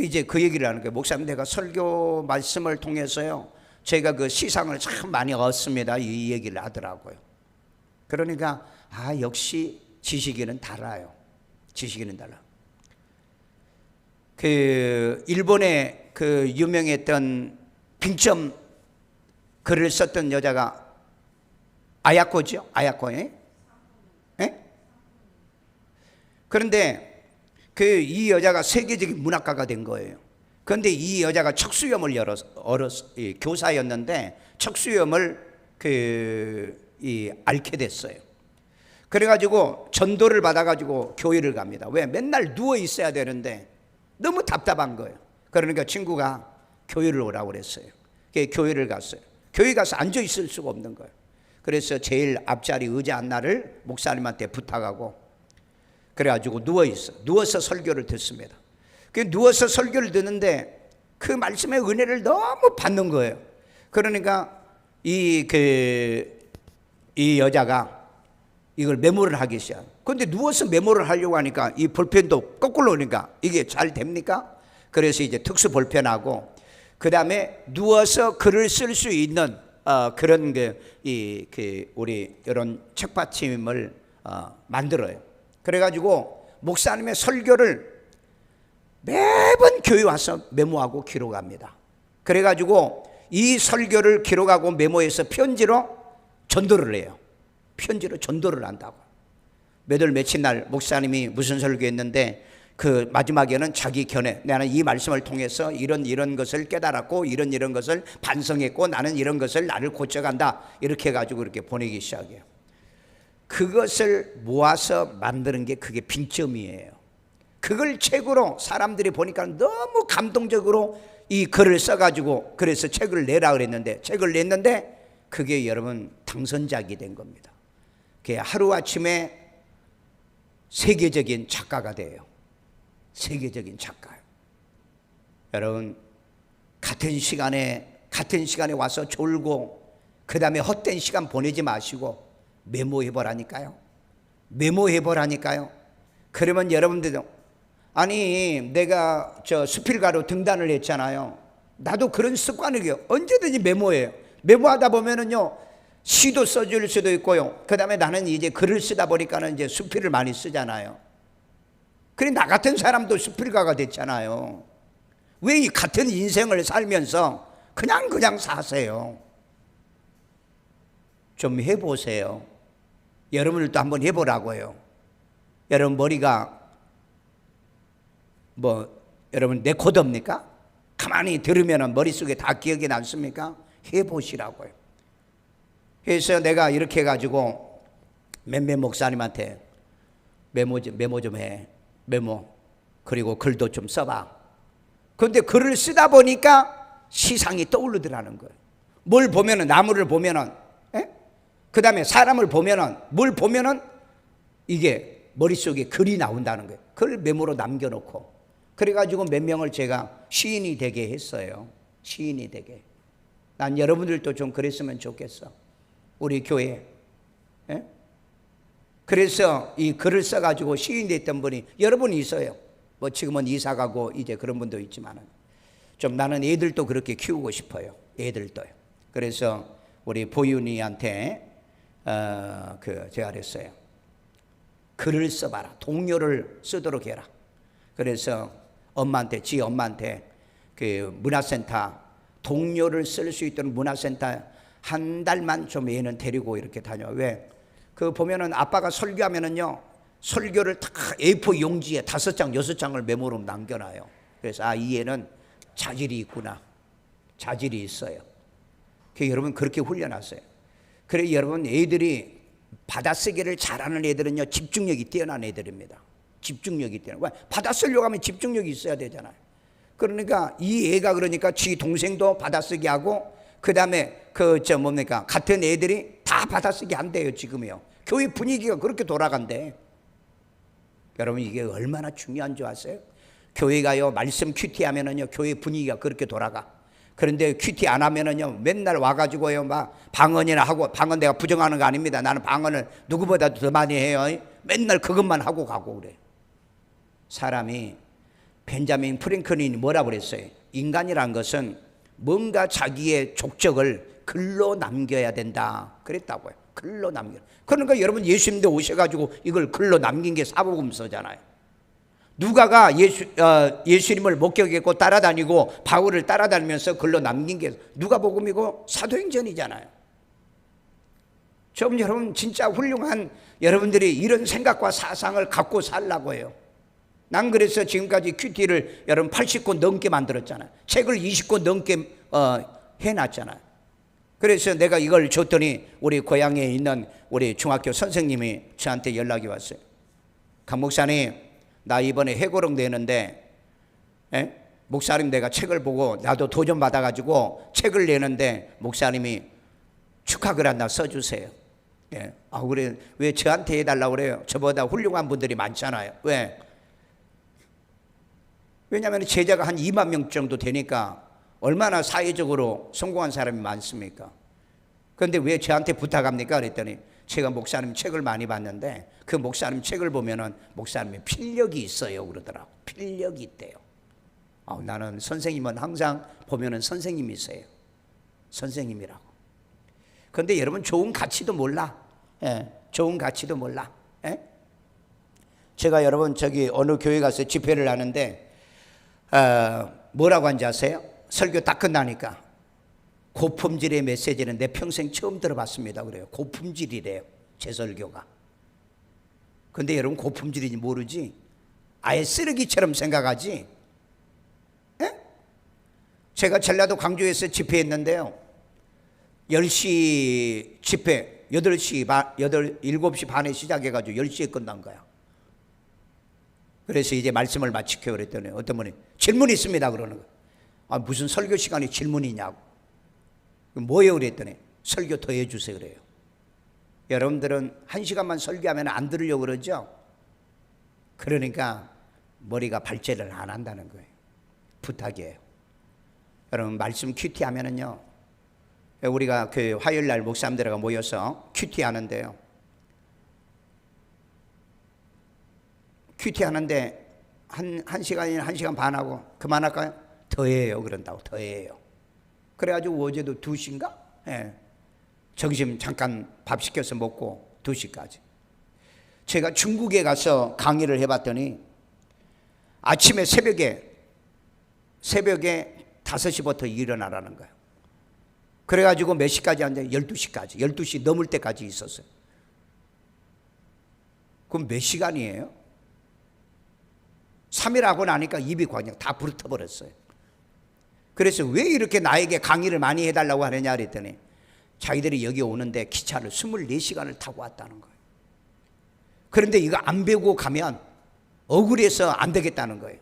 이제 그 얘기를 하는 거예요. 목사님, 내가 설교 말씀을 통해서요, 제가 그 시상을 참 많이 얻습니다. 이 얘기를 하더라고요. 그러니까 역시 지식인은 달라요. 지식인은 달라. 일본의 유명했던 빙점 글을 썼던 여자가 아야코죠. 아야코에. 예? 그런데 이 여자가 세계적인 문학가가 된 거예요. 그런데 이 여자가 척수염을 교사였는데 척수염을 앓게 됐어요. 그래가지고 전도를 받아가지고 교회를 갑니다. 왜? 맨날 누워 있어야 되는데 너무 답답한 거예요. 그러니까 친구가 교회를 오라고 그랬어요. 교회를 갔어요. 교회 가서 앉아 있을 수가 없는 거예요. 그래서 제일 앞자리 의자 하나를 목사님한테 부탁하고 그래가지고 누워서 설교를 듣습니다. 누워서 설교를 듣는데 그 말씀의 은혜를 너무 받는 거예요. 그러니까 이 여자가 이걸 메모를 하기 시작해요. 그런데 누워서 메모를 하려고 하니까 이 볼펜도 거꾸로 오니까 이게 잘 됩니까? 그래서 이제 특수 볼펜하고 그 다음에 누워서 글을 쓸 수 있는 그런 우리 이런 책받침을 만들어요. 그래가지고 목사님의 설교를 매번 교회 와서 메모하고 기록합니다. 그래가지고 이 설교를 기록하고 메모해서 편지로 전도를 해요. 편지로 전도를 한다고. 몇 월 며칠 날 목사님이 무슨 설교했는데 그 마지막에는 자기 견해, 나는 이 말씀을 통해서 이런 것을 깨달았고 이런 것을 반성했고 나는 이런 것을 나를 고쳐간다, 이렇게 해가지고 이렇게 보내기 시작해요. 그것을 모아서 만드는 게 그게 빙점이에요. 그걸 책으로 사람들이 보니까 너무 감동적으로 이 글을 써가지고 그래서 책을 내라 그랬는데 책을 냈는데 그게 여러분 당선작이 된 겁니다. 그게 하루아침에 세계적인 작가가 돼요. 세계적인 작가. 여러분, 같은 시간에 와서 졸고 그 다음에 헛된 시간 보내지 마시고 메모해보라니까요. 메모해보라니까요. 그러면 여러분들도, 아니 내가 저 수필가로 등단을 했잖아요. 나도 그런 습관이에요. 언제든지 메모해요. 메모하다 보면은요, 시도 써줄 수도 있고요. 그 다음에 나는 이제 글을 쓰다 보니까는 이제 수필을 많이 쓰잖아요. 그래, 나 같은 사람도 수필가가 됐잖아요. 왜 이 같은 인생을 살면서 그냥 사세요? 좀 해보세요. 여러분들도 한번 해보라고요. 여러분 머리가 여러분 레코더입니까? 가만히 들으면 머릿속에 다 기억이 남습니까? 해보시라고요. 그래서 내가 이렇게 해가지고 몇몇 목사님한테 메모 좀 해. 메모. 그리고 글도 좀 써봐. 그런데 글을 쓰다 보니까 시상이 떠오르더라는 거예요. 뭘 보면은, 나무를 보면은, 그 다음에 사람을 보면은, 뭘 보면은 이게 머릿속에 글이 나온다는 거예요. 그걸 메모로 남겨놓고. 그래가지고 몇 명을 제가 시인이 되게 했어요. 시인이 되게. 난 여러분들도 좀 그랬으면 좋겠어. 우리 교회. 그래서 이 글을 써가지고 시인 됐던 분이 여러분이 있어요. 뭐 지금은 이사 가고 이제 그런 분도 있지만은, 좀 나는 애들도 그렇게 키우고 싶어요. 애들도요. 그래서 우리 보윤이한테 제가 그랬어요. 글을 써봐라. 동요를 쓰도록 해라. 그래서 지 엄마한테 그 문화센터, 동요를 쓸 수 있도록 문화센터 한 달만 좀 얘는 데리고 이렇게 다녀. 왜? 그 보면은 아빠가 설교하면은요, 설교를 다 A4 용지에 5장, 6장을 메모로 남겨놔요. 그래서 이 애는 자질이 있구나. 자질이 있어요. 여러분 그렇게 훈련하세요. 그래, 여러분 애들이 받아쓰기를 잘하는 애들은요, 집중력이 뛰어난 애들입니다. 집중력이 뛰어난. 받아쓰려고 하면 집중력이 있어야 되잖아요. 그러니까 이 애가 그러니까 지 동생도 받아쓰기 하고, 그 다음에 같은 애들이 다 받아쓰기 한대요. 지금이요. 교회 분위기가 그렇게 돌아간대. 여러분 이게 얼마나 중요한 줄 아세요? 교회가요, 말씀 큐티 하면은요, 교회 분위기가 그렇게 돌아가. 그런데 큐티 안 하면은요, 맨날 와가지고요, 막 방언이나 하고, 방언 내가 부정하는 거 아닙니다. 나는 방언을 누구보다도 더 많이 해요. 맨날 그것만 하고 가고 그래. 사람이, 벤자민 프랭클린이 뭐라고 그랬어요? 인간이란 것은 뭔가 자기의 족적을 글로 남겨야 된다 그랬다고요. 글로 남겨. 그러니까 여러분 예수님도 오셔가지고 이걸 글로 남긴 게 사복음서잖아요. 누가가 예수님을 목격했고 따라다니고 바울을 따라다니면서 글로 남긴 게 누가복음이고 사도행전이잖아요. 좀 여러분 진짜 훌륭한 여러분들이 이런 생각과 사상을 갖고 살라고 해요. 난 그래서 지금까지 큐티를 여러분 80권 넘게 만들었잖아요. 책을 20권 넘게 해놨잖아요. 그래서 내가 이걸 줬더니 우리 고향에 있는 우리 중학교 선생님이 저한테 연락이 왔어요. 강 목사님, 나 이번에 해고록 내는데, 목사님 내가 책을 보고 나도 도전 받아가지고 책을 내는데 목사님이 축하글 하나 써주세요. 그래. 왜 저한테 해달라고 그래요? 저보다 훌륭한 분들이 많잖아요. 왜? 왜냐하면 제자가 한 2만 명 정도 되니까 얼마나 사회적으로 성공한 사람이 많습니까? 그런데 왜 저한테 부탁합니까? 그랬더니 제가 목사님 책을 많이 봤는데 그 목사님 책을 보면은 목사님의 필력이 있어요 그러더라고. 필력이 있대요. 나는 선생님은 항상 보면은 선생님이세요. 선생님이라고. 그런데 여러분 좋은 가치도 몰라. 좋은 가치도 몰라. 제가 여러분 어느 교회 가서 집회를 하는데 뭐라고 한지 아세요? 설교 딱 끝나니까 고품질의 메시지는 내 평생 처음 들어봤습니다 그래요. 고품질이래요 제 설교가. 근데 여러분 고품질인지 모르지? 아예 쓰레기처럼 생각하지? 제가 전라도 광주에서 집회했는데요, 10시 집회 7시 반에 시작해가지고 10시에 끝난 거야. 그래서 이제 말씀을 마치켜 그랬더니 어떤 분이 질문이 있습니다 그러는 거예요. 무슨 설교 시간에 질문이 있냐고. 뭐예요 그랬더니 설교 더 해주세요 그래요. 여러분들은 1시간만 설교하면 안 들으려고 그러죠? 그러니까 머리가 발제를 안 한다는 거예요. 부탁이에요. 여러분 말씀 큐티 하면은요, 우리가 그 화요일 날 목사님들과 모여서 큐티 하는데요, 큐티 하는데 한 시간이나 1시간 반 하고 그만할까요? 더 해요. 그런다고 더 해요. 그래가지고 어제도 2시인가? 예. 점심 잠깐 밥 시켜서 먹고 2시까지. 제가 중국에 가서 강의를 해봤더니 아침에 새벽에 5시부터 일어나라는 거예요. 그래가지고 몇 시까지 앉아요? 12시까지. 12시 넘을 때까지 있었어요. 그럼 몇 시간이에요? 3일 하고 나니까 입이 그냥 다 불어버렸어요. 그래서 왜 이렇게 나에게 강의를 많이 해달라고 하느냐 그랬더니 자기들이 여기 오는데 기차를 24시간을 타고 왔다는 거예요. 그런데 이거 안 배우고 가면 억울해서 안 되겠다는 거예요.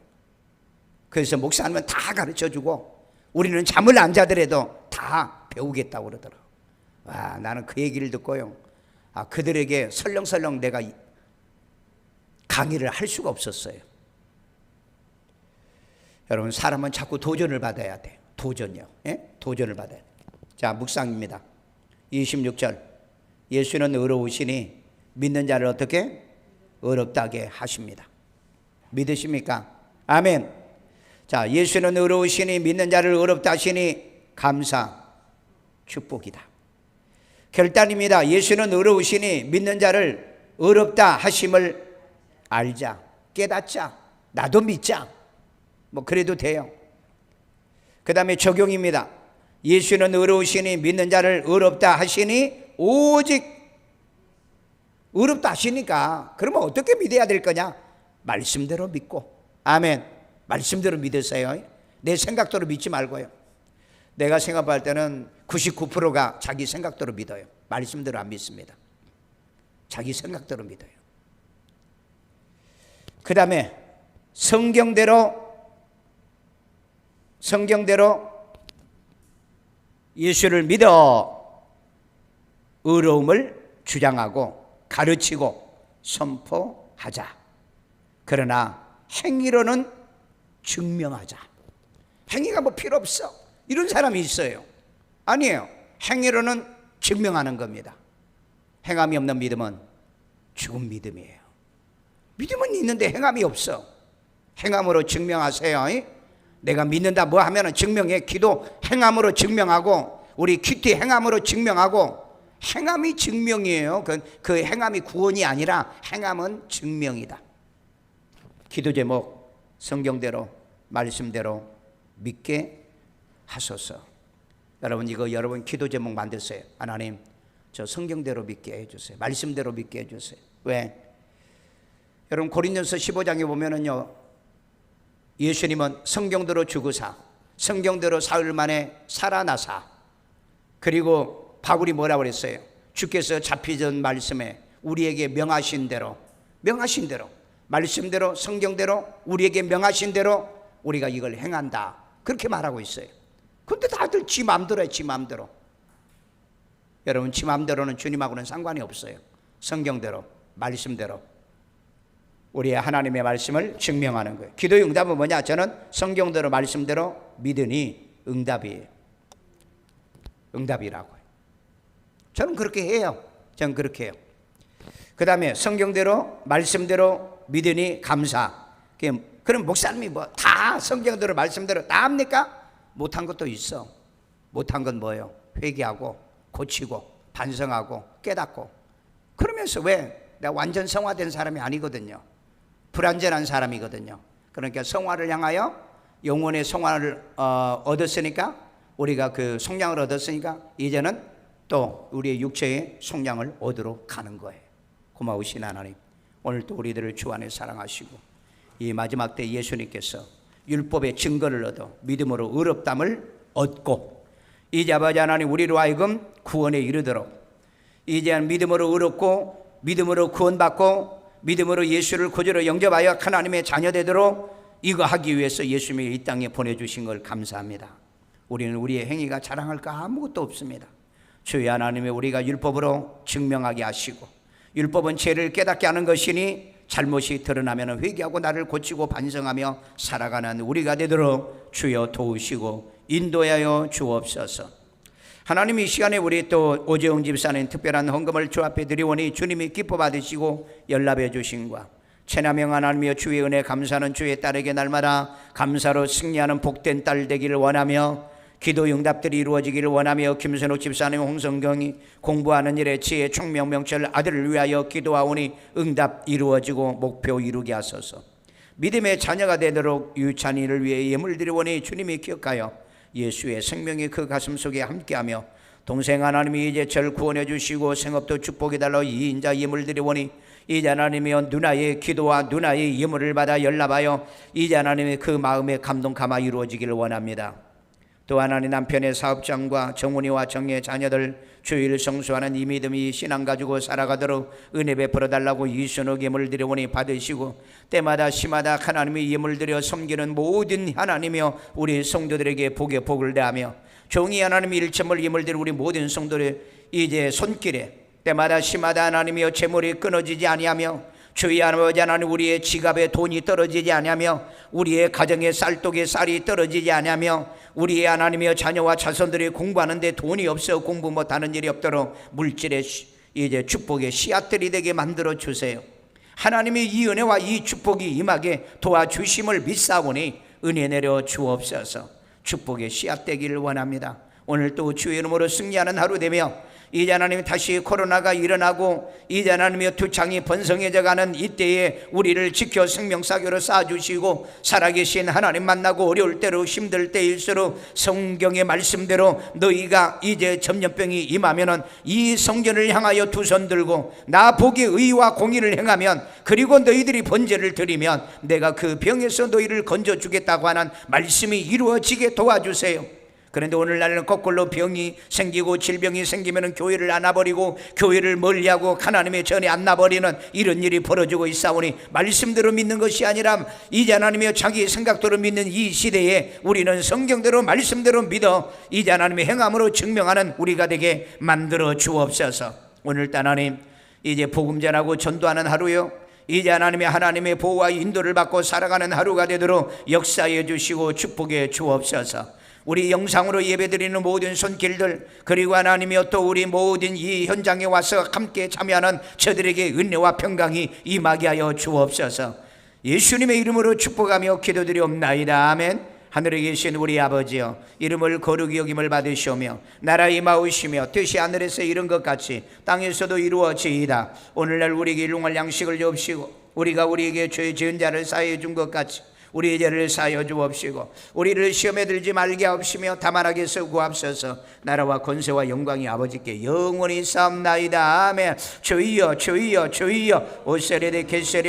그래서 목사님은 다 가르쳐주고 우리는 잠을 안 자더라도 다 배우겠다고 그러더라고요. 와, 나는 그 얘기를 듣고요, 그들에게 설렁설렁 내가 강의를 할 수가 없었어요. 여러분 사람은 자꾸 도전을 받아야 돼요. 도전이요. 예? 도전을 받아야 돼요. 자, 묵상입니다. 26절. 예수는 의로우시니 믿는 자를 어떻게? 어렵다게 하십니다. 믿으십니까? 아멘. 자, 예수는 의로우시니 믿는 자를 어렵다 하시니 감사, 축복이다. 결단입니다. 예수는 의로우시니 믿는 자를 어렵다 하심을 알자, 깨닫자, 나도 믿자. 뭐 그래도 돼요. 그 다음에 적용입니다. 예수는 의로우시니 믿는 자를 어렵다 하시니 오직 어렵다 하시니까 그러면 어떻게 믿어야 될 거냐? 말씀대로 믿고. 아멘. 말씀대로 믿으세요. 내 생각대로 믿지 말고요. 내가 생각할 때는 99%가 자기 생각대로 믿어요. 말씀대로 안 믿습니다. 자기 생각대로 믿어요. 그 다음에 성경대로 예수를 믿어 의로움을 주장하고 가르치고 선포하자. 그러나 행위로는 증명하자. 행위가 뭐 필요 없어, 이런 사람이 있어요. 아니에요. 행위로는 증명하는 겁니다. 행함이 없는 믿음은 죽은 믿음이에요. 믿음은 있는데 행함이 없어. 행함으로 증명하세요. 내가 믿는다 뭐 하면은 증명해. 기도 행함으로 증명하고, 우리 큐티 행함으로 증명하고. 행함이 증명이에요. 그 행함이 구원이 아니라 행함은 증명이다. 기도 제목 성경대로 말씀대로 믿게 하소서. 여러분 이거 여러분 기도 제목 만드세요. 하나님 저 성경대로 믿게 해주세요. 말씀대로 믿게 해주세요. 왜? 여러분 고린도서 15장에 보면은요, 예수님은 성경대로 죽으사 성경대로 사흘 만에 살아나사, 그리고 바울이 뭐라고 그랬어요? 주께서 잡히던 말씀에 우리에게 명하신 대로 말씀대로 성경대로 우리에게 명하신 대로 우리가 이걸 행한다, 그렇게 말하고 있어요. 근데 다들 지 맘대로 해. 지 맘대로. 여러분 지 맘대로는 주님하고는 상관이 없어요. 성경대로 말씀대로 우리의 하나님의 말씀을 증명하는 거예요. 기도의 응답은 뭐냐? 저는 성경대로 말씀대로 믿으니 응답이에요. 응답이라고요. 저는 그렇게 해요. 저는 그렇게 해요. 그 다음에 성경대로 말씀대로 믿으니 감사. 그럼 목사님이 뭐 다 성경대로 말씀대로 다 합니까? 못한 것도 있어. 못한 건 뭐예요? 회개하고 고치고 반성하고 깨닫고. 그러면서 왜? 내가 완전 성화된 사람이 아니거든요. 불완전한 사람이거든요. 그러니까 성화를 향하여 영혼의 성화를 얻었으니까, 우리가 그 속량을 얻었으니까 이제는 또 우리의 육체의 속량을 얻으러 가는 거예요. 고마우신 하나님, 오늘 또 우리들을 주 안에 사랑하시고 이 마지막 때 예수님께서 율법의 증거를 얻어 믿음으로 의롭담을 얻고, 이제 아버지 하나님 우리로 하여금 구원에 이르도록, 이제 믿음으로 의롭고 믿음으로 구원받고 믿음으로 예수를 구주로 영접하여 하나님의 자녀 되도록 이거 하기 위해서 예수님이 이 땅에 보내주신 걸 감사합니다. 우리는 우리의 행위가 자랑할 거 아무것도 없습니다. 주여 하나님의 우리가 율법으로 증명하게 하시고, 율법은 죄를 깨닫게 하는 것이니 잘못이 드러나면 회개하고 나를 고치고 반성하며 살아가는 우리가 되도록 주여 도우시고 인도하여 주옵소서. 하나님, 이 시간에 우리 또 오재용 집사님 특별한 헌금을 주 앞에 드리오니 주님이 기뻐 받으시고 연락해 주신과 체나명 하나님이여 주의 은혜 감사하는 주의 딸에게 날마다 감사로 승리하는 복된 딸 되기를 원하며 기도 응답들이 이루어지기를 원하며 김선욱 집사님, 홍성경이 공부하는 일에 지혜 총명 명철 아들을 위하여 기도하오니 응답 이루어지고 목표 이루게 하소서. 믿음의 자녀가 되도록 유찬이를 위해 예물 드리오니 주님이 기억하여 예수의 생명이 그 가슴 속에 함께하며 동생 하나님이 이제 절 구원해 주시고 생업도 축복해 달라 이 인자 예물 드리오니 이제 하나님이여 누나의 기도와 누나의 예물을 받아 연락하여 이제 하나님의 그 마음의 감동 감화 이루어지기를 원합니다. 또 하나님, 남편의 사업장과 정훈이와 정의 자녀들 주일 성수하는 이 믿음이 신앙 가지고 살아가도록 은혜 베풀어 달라고 이순옥 예물 드려오니 받으시고 때마다 시마다 하나님이 예물 드려 섬기는 모든 하나님이여 우리 성도들에게 복에 복을 대하며 종이 하나님이 일첨을 예물 드려 우리 모든 성도들 이제 손길에 때마다 시마다 하나님이여 재물이 끊어지지 아니하며 주의 아버지 하나님, 우리의 지갑에 돈이 떨어지지 아니하며 우리의 가정에 쌀독에 쌀이 떨어지지 아니하며 우리의 하나님이여 자녀와 자손들이 공부하는데 돈이 없어 공부 못하는 일이 없도록 물질의 이제 축복의 씨앗들이 되게 만들어 주세요. 하나님이 이 은혜와 이 축복이 임하게 도와주심을 믿사오니 은혜 내려 주옵소서. 축복의 씨앗 되기를 원합니다. 오늘 또 주의 이름으로 승리하는 하루 되며 이제 하나님 다시 코로나가 일어나고 이제 하나님의 두창이 번성해져가는 이때에 우리를 지켜 생명사교로 쌓아주시고 살아계신 하나님 만나고 어려울 때로 힘들 때일수록 성경의 말씀대로 너희가 이제 전염병이 임하면은 이 성전을 향하여 두 손 들고 나 복의 의와 공의를 행하면 그리고 너희들이 번제를 드리면 내가 그 병에서 너희를 건져주겠다고 하는 말씀이 이루어지게 도와주세요. 그런데 오늘날은 거꾸로 병이 생기고 질병이 생기면 교회를 안 와버리고 교회를 멀리하고 하나님의 전에 안 나버리는 이런 일이 벌어지고 있사오니 말씀대로 믿는 것이 아니라 이제 하나님의 자기 생각대로 믿는 이 시대에 우리는 성경대로 말씀대로 믿어 이제 하나님의 행함으로 증명하는 우리가 되게 만들어 주옵소서. 오늘따라 하나님, 이제 복음 전하고 전도하는 하루요, 이제 하나님의 보호와 인도를 받고 살아가는 하루가 되도록 역사해 주시고 축복해 주옵소서. 우리 영상으로 예배드리는 모든 손길들 그리고 하나님이여 또 우리 모든 이 현장에 와서 함께 참여하는 저들에게 은혜와 평강이 임하게 하여 주옵소서. 예수님의 이름으로 축복하며 기도드리옵나이다. 아멘. 하늘에 계신 우리 아버지여, 이름을 거룩히 여김을 받으시오며 나라 임하오시며 뜻이 하늘에서 이룬 것 같이 땅에서도 이루어지이다. 오늘날 우리에게 일용할 양식을 주옵시고 우리가 우리에게 죄 지은 자를 사하여 준 것 같이 우리의 죄를 사하여 주옵시고 우리를 시험에 들지 말게 하옵시며 다만 악에서 구하옵소서. 나라와 권세와 영광이 아버지께 영원히 쌓옵나이다. 아멘. 주여 주여 주여 오세레데 게세레